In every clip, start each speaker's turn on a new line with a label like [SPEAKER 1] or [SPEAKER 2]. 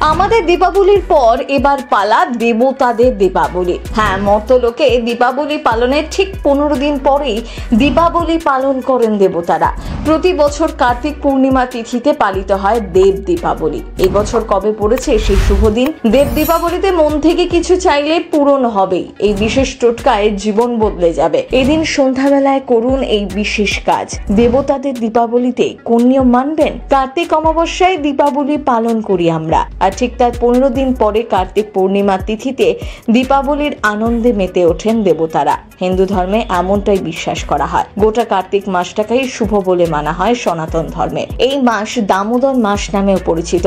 [SPEAKER 1] আমাদের দীপাবলির পর এবার পালা দেবতাদের দীপাবলি। হ্যাঁ, মর্তলোকে দীপাবলি পালনের ঠিক 15 দিন পরেই দীপাবলি পালন করেন দেবতারা। প্রতি বছর কার্তিক পূর্ণিমা তিথিতে পালিত হয় দেব দীপাবলি। এই বছর কবে পড়েছে সেই শুভ দিন? দেব দীপাবলিতে মন থেকে কিছু চাইলে পূরণ হবেই। এই বিশেষ টোটকায় জীবন বদলে যাবে। এদিন সন্ধ্যাবেলায় করুন এই বিশেষ কাজ। দেবতাদের দীপাবলিতে কোন নিয়ম মানবেন? কার্তিক অমাবস্যায় দীপাবলি পালন করি আমরা, আর ঠিক তার 15 দিন পরে কার্তিক পূর্ণিমা তিথিতে দীপাবলির আনন্দে মেতে ওঠেন দেবতারা। হিন্দু ধর্মে এমনটাই বিশ্বাস করা হয়। গোটা কার্তিক মাসটাকেই শুভ বলে মানা হয় সনাতন ধর্মে। এই মাস দামোদর মাস নামেও পরিচিত।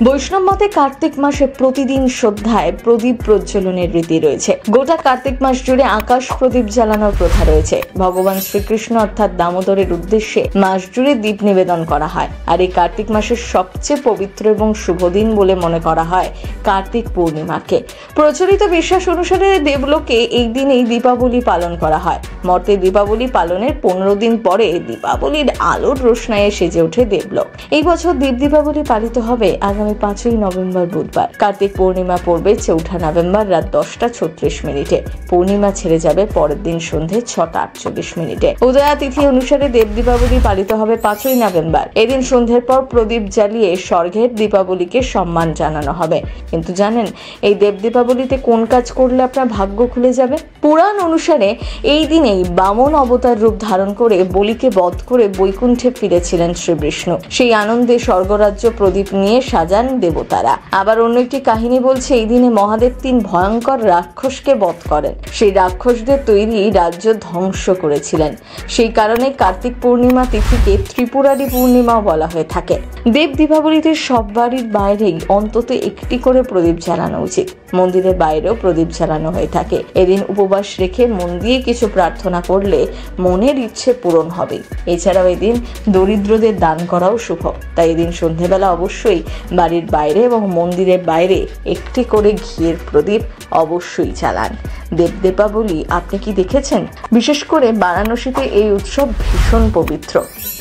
[SPEAKER 1] বৈষ্ণব মতে কার্তিক মাসে প্রতিদিন সন্ধ্যায় প্রদীপ প্রজ্বলনের রীতি রয়েছে। গোটা কার্তিক মাস জুড়ে আকাশ প্রদীপ জ্বালানোর প্রথা রয়েছে। ভগবান শ্রীকৃষ্ণ অর্থাৎ দামোদরের উদ্দেশ্যে মাস জুড়ে দীপ নিবেদন করা হয়। আর এই কার্তিক মাসের সবচেয়ে পবিত্র এবং শুভ দিন বলে মনে করা হয় কার্তিক পূর্ণিমাকে। প্রচলিত বিশ্বাস অনুসারে দেবলোকে এই দিনেই দীপাবলি পালন করা হয়। মর্তে দীপাবলি পালনের 15 দিন পরে দীপাবলির আলোর রোশনায়ে সেজে ওঠে দেবলোক। এই বছর দেব দীপাবলি পালিত হবে আগামী 5ই নভেম্বর বুধবার। কার্তিক পূর্ণিমা পড়বে 4 নভেম্বর রাত 10:36। পূর্ণিমা ছেড়ে যাবে পরের দিন সন্ধে 6:48। উদয়া তিথি অনুসারে দেব দীপাবলি পালিত হবে 5ই নভেম্বর। এদিন সন্ধ্যের পর প্রদীপ জ্বালিয়ে স্বর্গের দীপাবলিকে সম্মান জানানো হবে। কিন্তু জানেন এই দেব দীপাবলিতে কোন কাজ করলে আপনার ভাগ্য খুলে যাবে? পুরাণ অনুসারে এই দিনেই বামন অবতার রূপ ধারণ করে বলিকে বধ করে বৈকুণ্ঠে ফিরেছিলেন শ্রীবিষ্ণু। সেই আনন্দে স্বর্গরাজ্য প্রদীপ নিয়ে সাজান দেবতারা। আবার অন্য একটি কাহিনী বলছে এই দিনে মহাদেব 3 ভয়ঙ্কর রাক্ষসকে বধ করেন। সেই রাক্ষসদের তৈরি রাজ্য ধ্বংস করেছিলেন। সেই কারণে কার্তিক পূর্ণিমা তিথিকে ত্রিপুরারি পূর্ণিমাও বলা হয়ে থাকে। দেব দীপাবলিতে সব বাড়ির বাইরেই অন্তত একটি করে প্রদীপ জ্বালানো উচিত। মন্দিরের বাইরেও প্রদীপ জ্বালানো হয়ে থাকে। এদিন উপবাস রেখে মন দিয়ে কিছু প্রার্থনা করলে মনের ইচ্ছে পূরণ হবে। এছাড়াও এদিন দরিদ্রদের দান করাও শুভ। তাই এদিন সন্ধ্যেবেলা অবশ্যই বাড়ির বাইরে এবং মন্দিরের বাইরে একটি করে ঘিয়ের প্রদীপ অবশ্যই জ্বালান। দেব দীপাবলি আপনি কি দেখেছেন? বিশেষ করে বারাণসীতে এই উৎসব ভীষণ পবিত্র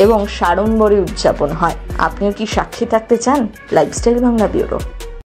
[SPEAKER 1] এবং সাড়ম্বরে উদযাপন হয়। আপনিও কি সাক্ষী থাকতে চান? Lifestyle Bangla bureau.